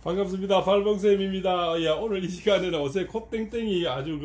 반갑습니다. 발봉쌤입니다. 야, 오늘 이 시간에는 어제 콧땡땡이 아주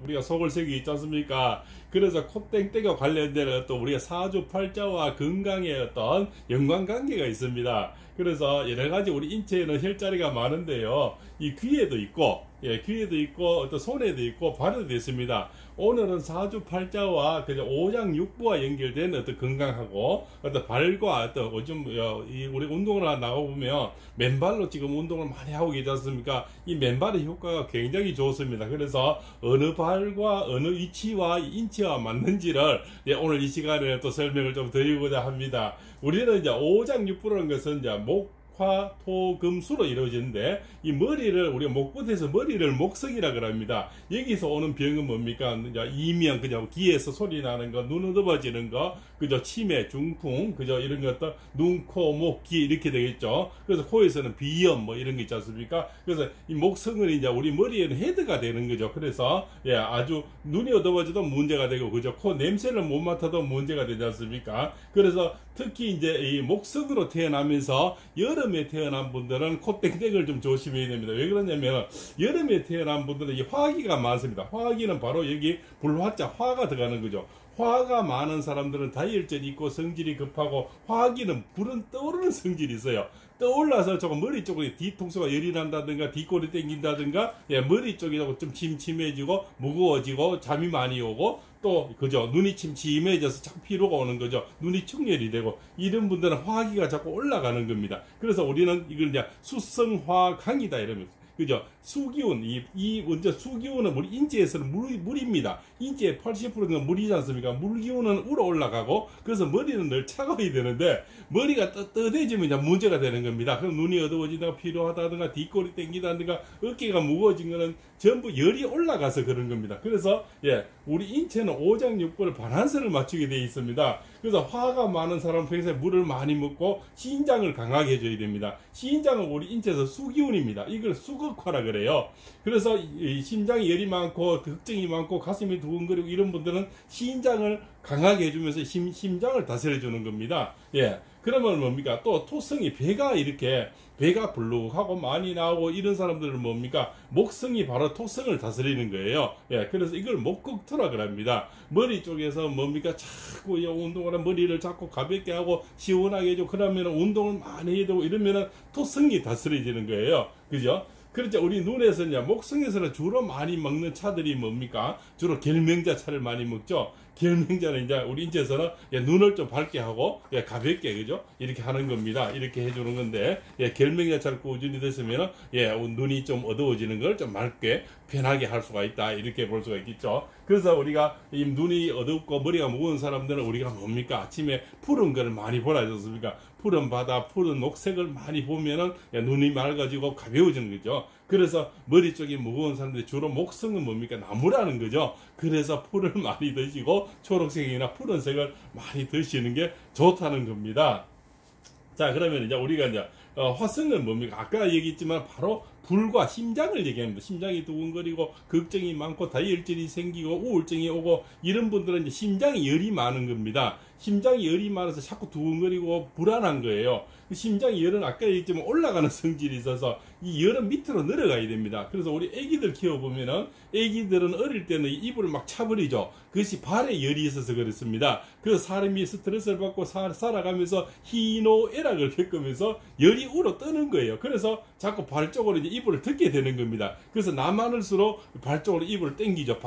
우리가 속을 새기 있지 않습니까? 그래서 콧땡땡과 관련된 어떤 우리가 사주팔자와 건강의 어떤 연관관계가 있습니다. 그래서 여러 가지 우리 인체에는 혈자리가 많은데요. 이 귀에도 있고, 귀에도 있고, 어떤 손에도 있고, 발에도 있습니다. 오늘은 사주팔자와 오장육부와 연결된 어떤 건강하고, 어떤 발과 어떤 요즘 우리 운동을 나가보면 맨발로 지금 운동을 많이 하고 계지 않습니까? 이 맨발의 효과가 굉장히 좋습니다. 그래서 어느 발과 어느 위치와 인체와 맞는지를 오늘 이 시간에 또 설명을 좀 드리고자 합니다. 우리는 이제 오장육부라는 것은 이제 목, 화, 토, 금, 수로 이루어지는데 이 머리를 우리가 목부에서 머리를 목성이라 그럽니다. 여기서 오는 병은 뭡니까? 이명 그죠? 귀에서 소리 나는 거, 눈 어두워지는 거, 그죠? 치매, 중풍, 그죠? 이런 것들 눈, 코, 목, 귀 이렇게 되겠죠. 그래서 코에서는 비염 뭐 이런 게 있지 않습니까? 그래서 이 목성은 이제 우리 머리에는 헤드가 되는 거죠. 그래서 아주 눈이 어두워져도 문제가 되고 그죠? 코 냄새를 못 맡아도 문제가 되지 않습니까? 그래서 특히 이제 이 목성으로 태어나면서 여름에 태어난 분들은 콧땡땡을 좀 조심해야 됩니다. 왜 그러냐면 여름에 태어난 분들은 이 화기가 많습니다. 화기는 바로 여기 불화자 화가 들어가는 거죠. 화가 많은 사람들은 다이얼전이 있고 성질이 급하고 화기는 불은 떠오르는 성질이 있어요. 떠올라서 조금 머리 쪽에 뒤통수가 열이 난다든가 뒷골이 땡긴다든가 머리 쪽이 좀 침침해지고 무거워지고 잠이 많이 오고 또 그죠 눈이 침침해져서 자꾸 피로가 오는 거죠. 눈이 충혈이 되고 이런 분들은 화기가 자꾸 올라가는 겁니다. 그래서 우리는 이걸 이제 수성화강이다 이러면서 그죠? 수기운, 먼저 수기운은 우리 인체에서는 물입니다. 인체의 80%는 물이지 않습니까? 물기운은 우러 올라가고, 그래서 머리는 늘 차가워야 되는데, 머리가 뜨대지면 이제 문제가 되는 겁니다. 그럼 눈이 어두워지다가 피로하다든가, 뒷골이 땡기다든가, 어깨가 무거워진 거는 전부 열이 올라가서 그런 겁니다. 그래서, 우리 인체는 오장육부를 바란스를 맞추게 되어 있습니다. 그래서 화가 많은 사람은 평소에 물을 많이 먹고, 신장을 강하게 해줘야 됩니다. 신장은 우리 인체에서 수기운입니다. 이걸 수극화라 그래요. 그래서 이 심장이 열이 많고 걱정이 많고 가슴이 두근거리고 이런 분들은 신장을 강하게 해주면서 심장을 다스려주는 겁니다. 그러면 뭡니까? 또 토성이 배가 불룩하고 많이 나오고 이런 사람들은 뭡니까? 목성이 바로 토성을 다스리는 거예요. 그래서 이걸 목극토라 그럽니다. 머리 쪽에서 뭡니까? 자꾸 운동을 하면 머리를 자꾸 가볍게 하고 시원하게 해주고 그러면 운동을 많이 해야 되고 이러면 토성이 다스려지는 거예요. 그죠? 그렇죠. 우리 눈에서 이제 목성에서는 주로 많이 먹는 차들이 뭡니까? 주로 결명자 차를 많이 먹죠. 결명자는 이제 우리 인체에서는 눈을 좀 밝게 하고 가볍게 그죠? 이렇게 하는 겁니다. 이렇게 해주는 건데 결명자 차를 꾸준히 됐으면 눈이 좀 어두워지는 걸 좀 맑게 편하게 할 수가 있다. 이렇게 볼 수가 있겠죠. 그래서 우리가 이 눈이 어둡고 머리가 무거운 사람들은 우리가 뭡니까? 아침에 푸른 걸 많이 보라 했습니까? 푸른 바다, 푸른 녹색을 많이 보면은 눈이 맑아지고 가벼워지는 거죠. 그래서 머리 쪽이 무거운 사람들이 주로 목성은 뭡니까? 나무라는 거죠. 그래서 풀을 많이 드시고 초록색이나 푸른색을 많이 드시는 게 좋다는 겁니다. 자, 그러면 이제 우리가 이제 화성은 뭡니까? 아까 얘기했지만 바로 불과 심장을 얘기합니다. 심장이 두근거리고 걱정이 많고 다이얼전이 생기고 우울증이 오고 이런 분들은 이제 심장이 열이 많은 겁니다. 심장이 열이 많아서 자꾸 두근거리고 불안한 거예요. 심장 열은 아까 얘기했지만 올라가는 성질이 있어서 이 열은 밑으로 내려가야 됩니다. 그래서 우리 애기들 키워보면은 애기들은 어릴 때는 이불을 막 차버리죠. 그것이 발에 열이 있어서 그렇습니다. 그래서 사람이 스트레스를 받고 살아가면서 희노애락을 겪으면서 열이 우러 뜨는 거예요. 그래서 자꾸 발 쪽으로 이제 이불을 덮게 되는 겁니다. 그래서 남하늘수록 발 쪽으로 이불을 당기죠.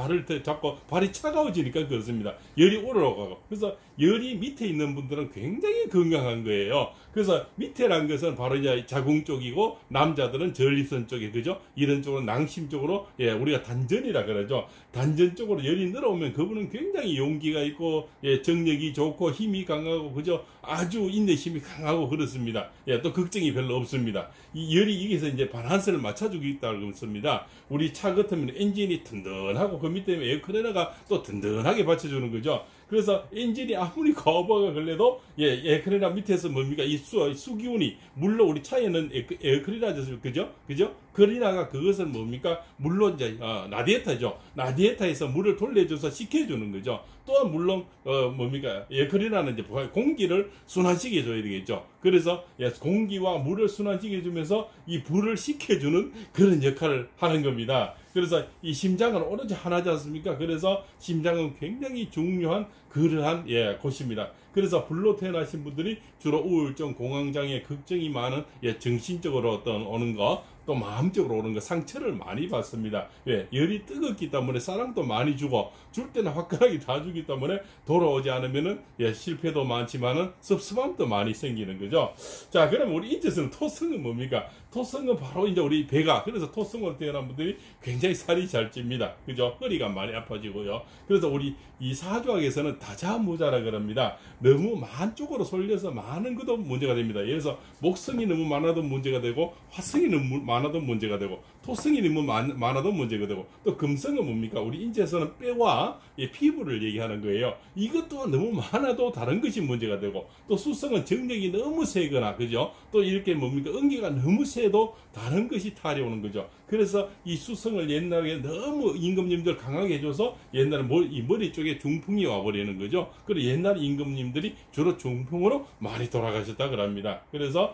자꾸 발이 차가워지니까 그렇습니다. 열이 우러가고. 그래서 열이 밑에 있는 분들은 굉장히 건강한 거예요. 그래서 밑에란 것은 바로 이제 자궁 쪽이고 남자들은 전립선 쪽에 그죠? 이런 쪽으로 낭심 쪽으로 우리가 단전이라 그러죠. 단전 쪽으로 열이 늘어오면 그분은 굉장히 용기가 있고 정력이 좋고 힘이 강하고 그죠? 아주 인내심이 강하고 그렇습니다. 또 걱정이 별로 없습니다. 이 열이 여기서 이제 바란스를 맞춰주고 있다고 했습니다. 우리 차 같으면 엔진이 든든하고 그 밑에 에어컨에다가 또 든든하게 받쳐주는 거죠. 그래서 엔진이 아무리 거버가 걸려도 에어컨이나 밑에서 뭡니까 이 수기운이 물론 우리 차에는 에어컨이라죠, 그죠? 그러나가 그것은 뭡니까 물론 이제 라디에이터죠. 라디에이터에서 물을 돌려줘서 식혀주는 거죠. 또한 물론 뭡니까 에어컨이라는 이제 공기를 순환시켜 줘야 되겠죠. 그래서 공기와 물을 순환시켜 주면서 이 불을 식혀주는 그런 역할을 하는 겁니다. 그래서 이 심장은 오로지 하나지 않습니까? 그래서 심장은 굉장히 중요한 그러한 곳입니다. 그래서 불로 태어나신 분들이 주로 우울증, 공황장애, 걱정이 많은 정신적으로 어떤 오는 거, 또 마음적으로 오는 거, 상처를 많이 받습니다. 열이 뜨겁기 때문에 사랑도 많이 주고 줄 때는 화끈하게 다 주기 때문에 돌아오지 않으면은 실패도 많지만은 섭섭함도 많이 생기는 거죠. 자, 그럼 우리 인체에서는 토성은 뭡니까? 토성은 바로 이제 우리 배가, 그래서 토성으로 태어난 분들이 굉장히 살이 잘 찝니다. 그죠? 허리가 많이 아파지고요. 그래서 우리 이 사주학에서는 다자무자라 그럽니다. 너무 만쪽으로 쏠려서 많은 것도 문제가 됩니다. 예를 들어서 목성이 너무 많아도 문제가 되고, 화성이 너무 많아도 문제가 되고, 토성이 너무 많아도 문제가 되고, 또 금성은 뭡니까? 우리 인체에서는 뼈와 피부를 얘기하는 거예요. 이것 또한 너무 많아도 다른 것이 문제가 되고, 또 수성은 정력이 너무 세거나, 그죠? 또 이렇게 뭡니까? 응기가 너무 세도 다른 것이 탈이 오는 거죠. 그래서 이 수성을 옛날에 너무 임금님들 강하게 해줘서 옛날에 이 머리 쪽에 중풍이 와버리는 거죠. 그리고 옛날 임금님들이 주로 중풍으로 많이 돌아가셨다 그럽니다. 그래서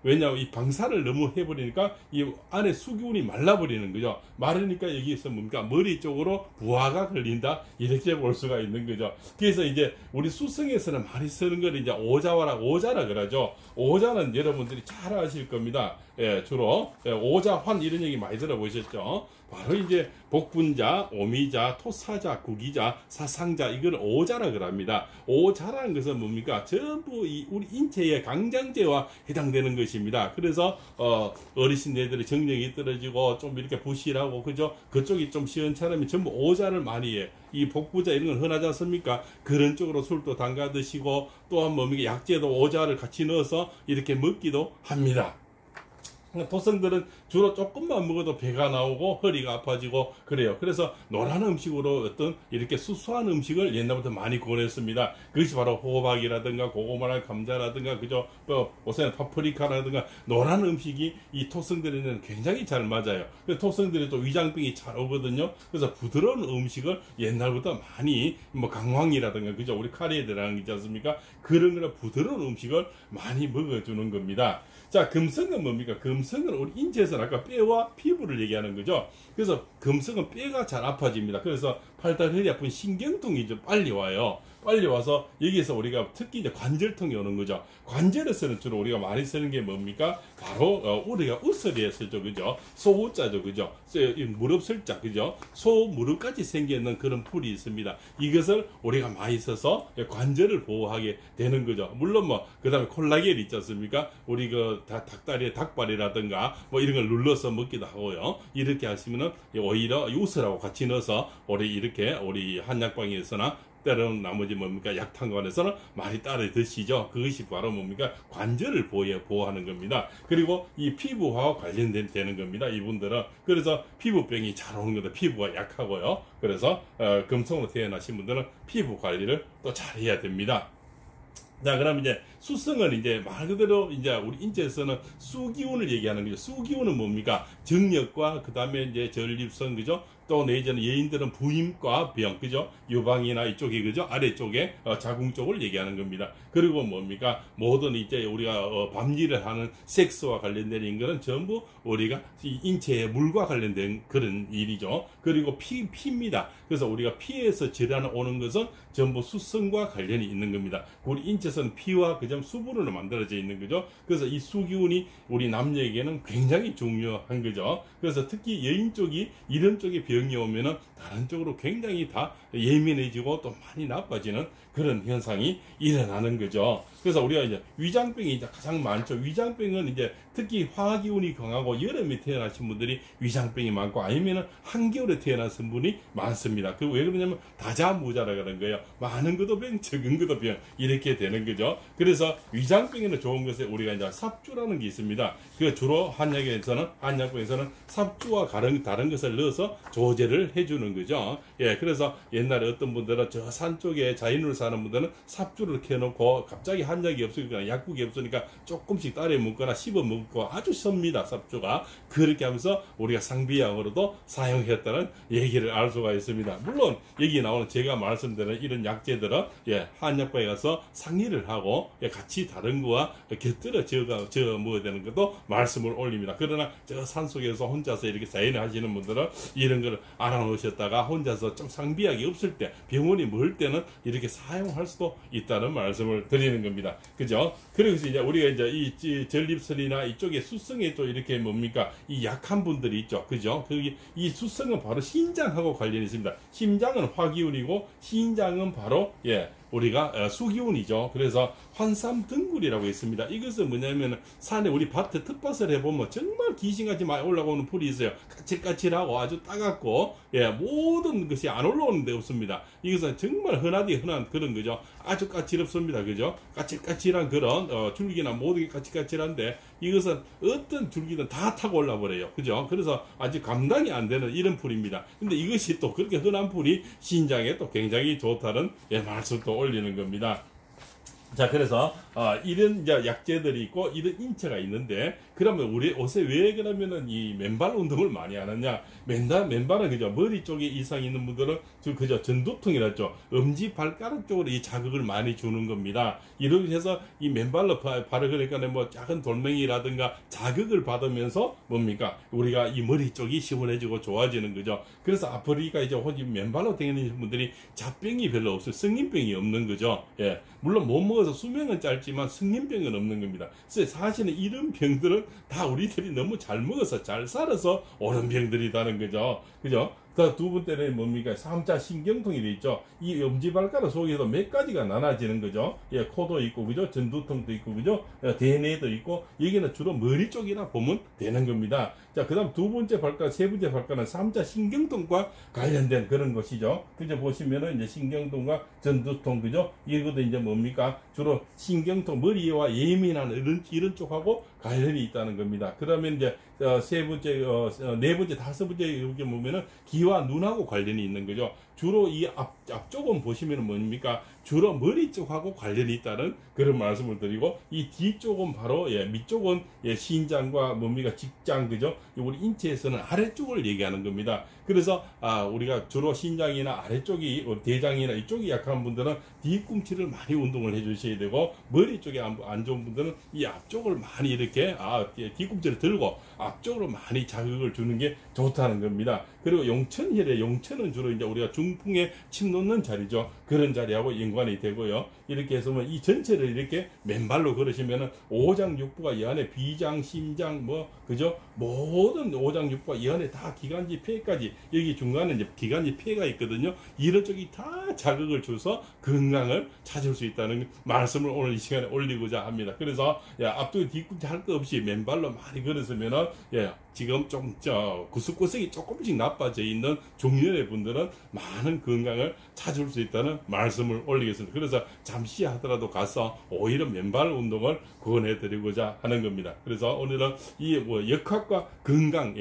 왜냐하면 이 방사를 너무 해버리니까 이 안에 수기운이 말라버리는 거죠. 마르니까 여기서 뭡니까? 머리 쪽으로 부하가 걸린다, 이렇게 볼 수가 있는 거죠. 그래서 이제 우리 수성에서는 많이 쓰는 걸 이제 오자라 그러죠. 오자는 여러분들이 잘 아실 겁니다. 주로 오자환 이런 얘기 많이 들어보셨죠. 바로 이제 복분자, 오미자, 토사자, 구기자, 사상자, 이걸 오자라 그럽니다. 오자라는 것은 뭡니까? 전부 우리 인체의 강장제와 해당되는 것입니다. 그래서 어르신들이 정력이 떨어지고 좀 이렇게 부실하고, 그죠? 그쪽이 좀 시원찮으면 전부 오자를 많이 해. 이 복부자 이런 건 흔하지 않습니까? 그런 쪽으로 술도 담가 드시고, 또한 뭡니까? 약재도 오자를 같이 넣어서 이렇게 먹기도 합니다. 토성들은 주로 조금만 먹어도 배가 나오고 허리가 아파지고 그래요. 그래서 노란 음식으로 어떤 이렇게 수수한 음식을 옛날부터 많이 권했습니다. 그것이 바로 호박이라든가 고구마나 감자라든가, 그죠? 요새는 파프리카라든가 노란 음식이 이 토성들에는 굉장히 잘 맞아요. 그래서 토성들이 또 위장병이 잘 오거든요. 그래서 부드러운 음식을 옛날부터 많이 강황이라든가, 그죠? 우리 카레에 들어가는 게 있지 않습니까? 그런 거나 부드러운 음식을 많이 먹어주는 겁니다. 자, 금성은 뭡니까? 금성은 우리 인체에서는 아까 뼈와 피부를 얘기하는 거죠. 그래서 금성은 뼈가 잘 아파집니다. 그래서 팔다리 허리 아픈 신경통이 좀 빨리 와요. 빨리 와서 여기에서 우리가 특히 이제 관절통이 오는 거죠. 관절에서는 주로 우리가 많이 쓰는 게 뭡니까? 바로 우리가 우설이에 쓰죠, 그죠? 소우자죠, 그죠? 무릎 설자, 그죠? 소 무릎까지 생기는 그런 풀이 있습니다. 이것을 우리가 많이 써서 관절을 보호하게 되는 거죠. 물론 그다음에 콜라겐 있지 않습니까? 우리 닭다리에 닭발이라든가 이런 걸 눌러서 먹기도 하고요. 이렇게 하시면은 오히려 우설하고 같이 넣어서 우리 한약방에서나 때로는 나머지 약탕관에서는 많이 따라 드시죠. 그것이 바로 관절을 보호하는 겁니다. 그리고 이 피부와 관련되는 겁니다. 이분들은. 그래서 피부병이 잘 오는 겁니다. 피부가 약하고요. 그래서 금성으로 태어나신 분들은 피부 관리를 또 잘 해야 됩니다. 자, 그럼 이제 수성은 이제 말 그대로 이제 우리 인체에서는 수기운을 얘기하는 거죠. 수기운은 뭡니까? 정력과 그 다음에 이제 전립선, 그죠? 또 내지는 여인들은 부임과 병, 그죠? 유방이나 이쪽이, 그죠? 아래쪽에 자궁 쪽을 얘기하는 겁니다. 그리고 뭡니까? 모든 이제 우리가 밤일을 하는 섹스와 관련된 거는 전부 우리가 인체의 물과 관련된 그런 일이죠. 그리고 피입니다. 그래서 우리가 피에서 질환이 오는 것은 전부 수성과 관련이 있는 겁니다. 우리 인체에서는 피와 그점 수분으로 만들어져 있는 거죠. 그래서 이 수기운이 우리 남녀에게는 굉장히 중요한 거죠. 그래서 특히 여인 쪽이 이런 쪽에 병이 오면은 다른 쪽으로 굉장히 다 예민해지고 또 많이 나빠지는 그런 현상이 일어나는 거죠. 그래서 우리가 이제 위장병이 이제 가장 많죠. 위장병은 이제 특히 화기운이 강하고 여름에 태어나신 분들이 위장병이 많고, 아니면은 한겨울에 태어나신 분이 많습니다. 그 왜 그러냐면 다자무자라 그런 거예요. 많은 것도 병, 적은 것도 병, 이렇게 되는 거죠. 그래서 위장병에는 좋은 것에 우리가 이제 삽주라는 게 있습니다. 그 주로 한약에서는 한약병에서는 삽주와 다른 것을 넣어서 좋은 조제를 해주는 거죠. 예, 그래서 옛날에 어떤 분들은 저 산 쪽에 자연으로 사는 분들은 삽주를 켜놓고 갑자기 한약이 없으니까 약국이 없으니까 조금씩 따래 먹거나 씹어 먹고 아주 섭니다, 삽주가. 그렇게 하면서 우리가 상비약으로도 사용했다는 얘기를 알 수가 있습니다. 물론 여기 나오는 제가 말씀드리는 이런 약재들은 예, 한약과에 가서 상의를 하고 예, 같이 다른 거와 곁들여 저어 먹어야 되는 것도 말씀을 올립니다. 그러나 저 산속에서 혼자서 이렇게 자연을 하시는 분들은 이런 걸 알아놓으셨다가 혼자서 좀 상비약이 없을 때, 병원이 멀 때는 이렇게 사용할 수도 있다는 말씀을 드리는 겁니다. 그죠? 그래서 이제 우리가 이제 이 전립선이나 이쪽에 수성에 또 이렇게 뭡니까? 이 약한 분들이 있죠. 그죠? 이 수성은 바로 신장하고 관련이 있습니다. 심장은 화기운이고 신장은 바로 예, 우리가 수기운이죠. 그래서 환삼등굴이라고 있습니다. 이것은 뭐냐면 산에 우리 밭에 텃밭을 해보면 정말 귀신같이 많이 올라오는 풀이 있어요. 까칠까칠하고 아주 따갑고 예, 모든 것이 안 올라오는 데 없습니다. 이것은 정말 흔한 그런 거죠. 아주 까칠없습니다. 그죠? 까칠까칠한 그런 줄기나 모든 게 까칠까칠한데 이것은 어떤 줄기든 다 타고 올라버려요. 그죠? 그래서 아주 감당이 안 되는 이런 풀입니다. 근데 이것이 또 그렇게 흔한 풀이 신장에 또 굉장히 좋다는 예, 말씀도 올리는 겁니다. 자, 그래서 이런 이제 약재들이 있고 이런 인체가 있는데, 그러면 우리 옷에 왜 그러면은 이 맨발 운동을 많이 하느냐? 맨발은 그죠? 머리 쪽에 이상 있는 분들은 그죠? 전두통이라죠. 엄지 발가락 쪽으로 이 자극을 많이 주는 겁니다. 이렇게 해서 이 맨발로 발을 그러니까 뭐 작은 돌멩이라든가 자극을 받으면서 뭡니까? 우리가 이 머리 쪽이 시원해지고 좋아지는 거죠. 그래서 아프리카 이제 맨발로 다니는 분들이 잡병이 별로 없어요. 성인병이 없는 거죠. 예. 물론 못 먹어서 수명은 짧지만 성인병은 없는 겁니다. 그래서 사실은 이런 병들은 다 우리들이 너무 잘 먹어서 잘 살아서 오는 병들이라는 거죠. 그죠? 두 번째는 뭡니까? 3차 신경통이 돼 있죠. 이 엄지발가락 속에도 몇 가지가 나눠지는 거죠. 예, 코도 있고, 그죠? 전두통도 있고, 그죠? 대뇌도 있고, 여기는 주로 머리 쪽이라 보면 되는 겁니다. 자, 그 다음 두 번째 발가락, 세 번째 발가락은 3차 신경통과 관련된 그런 것이죠. 그죠? 보시면은 이제 신경통과 전두통, 그죠? 이것도 이제 뭡니까? 주로 신경통, 머리와 예민한 이런 쪽하고 관련이 있다는 겁니다. 그러면 이제 세 번째, 네 번째, 다섯 번째 이렇게 보면은 귀와 눈하고 관련이 있는 거죠. 주로 이 앞쪽은 보시면은 뭡니까? 주로 머리 쪽하고 관련이 있다는 그런 말씀을 드리고, 이 뒤쪽은 바로 예, 밑쪽은 예, 신장과 뭡니까? 직장, 그죠? 우리 인체에서는 아래쪽을 얘기하는 겁니다. 그래서 우리가 주로 신장이나 아래쪽이 대장이나 이쪽이 약한 분들은 뒤꿈치를 많이 운동을 해주셔야 되고, 머리 쪽에 안 좋은 분들은 이 앞쪽을 많이 이렇게 뒤꿈치를 들고 앞쪽으로 많이 자극을 주는 게 좋다는 겁니다. 그리고 용천혈에, 용천은 주로 이제 우리가 중풍에 침 놓는 자리죠. 그런 자리하고 연관이 되고요. 이렇게 해서 이 전체를 이렇게 맨발로 걸으시면은 오장육부가 이 안에 비장, 심장, 그죠? 모든 오장육부가 이 안에 다 기관지, 폐까지, 여기 중간에 이제 기관지, 폐가 있거든요. 이런 쪽이 다 자극을 줘서 건강을 찾을 수 있다는 말씀을 오늘 이 시간에 올리고자 합니다. 그래서 앞뒤 뒤꿈치 할 거 없이 맨발로 많이 걸었으면은 지금 좀 구석구석이 조금씩 나빠져 있는 중년의 분들은 많은 건강을 찾을 수 있다는 말씀을 올리겠습니다. 그래서 잠시 하더라도 가서 오히려 맨발 운동을 권해드리고자 하는 겁니다. 그래서 오늘은 이 역학과 건강,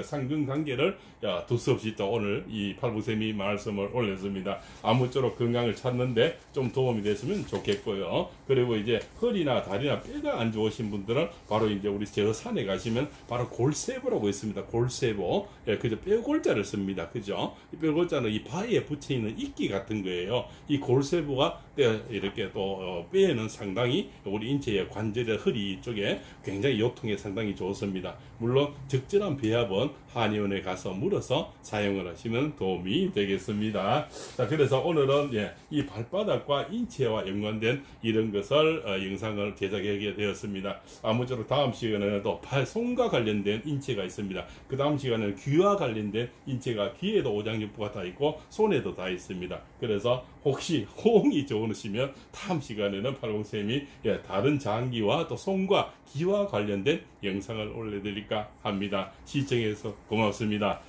상근관계를 두서없이 또 오늘 이 팔부쌤이 말씀을 올렸습니다. 아무쪼록 건강을 찾는데 좀 도움이 됐으면 좋겠고요. 그리고 이제 허리나 다리나 뼈가 안 좋으신 분들은 바로 이제 우리 저 산에 가시면 바로 골세보라고 있습니다. 골세보. 그죠? 뼈골자를 씁니다. 그죠? 이 뼈골자는 이 바위에 붙여 있는 이끼 같은 거예요. 이 골세보가 이렇게 또 뼈에는 상당히 우리 인체의 관절의 허리 쪽에 굉장히 요통에 상당히 좋습니다. 물론 적절한 배합은 한의원에 가서 물어서 사용을 하시면 도움이 되겠습니다. 자, 그래서 오늘은 이 발바닥과 인체와 연관된 이런 것을 영상을 제작하게 되었습니다. 아무쪼록 다음 시간에는 또 손과 관련된 인체가 있습니다. 그 다음 시간에는 귀와 관련된 인체가 귀에도 오장육부가 다 있고 손에도 다 있습니다. 그래서 혹시 호응이 좋으시면 다음 시간에는 팔공쌤이 다른 장기와 또 손과 기와 관련된 영상을 올려드릴까 합니다. 시청해서 고맙습니다.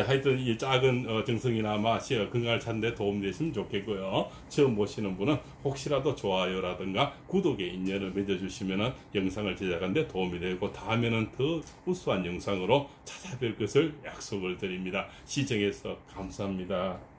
하여튼 이 작은 정성이나마 건강을 찾는 데 도움되시면 좋겠고요. 처음 보시는 분은 혹시라도 좋아요라든가 구독의 인연을 맺어주시면 영상을 제작하는 데 도움이 되고 다음에는 더 우수한 영상으로 찾아뵐 것을 약속을 드립니다. 시청해서 감사합니다.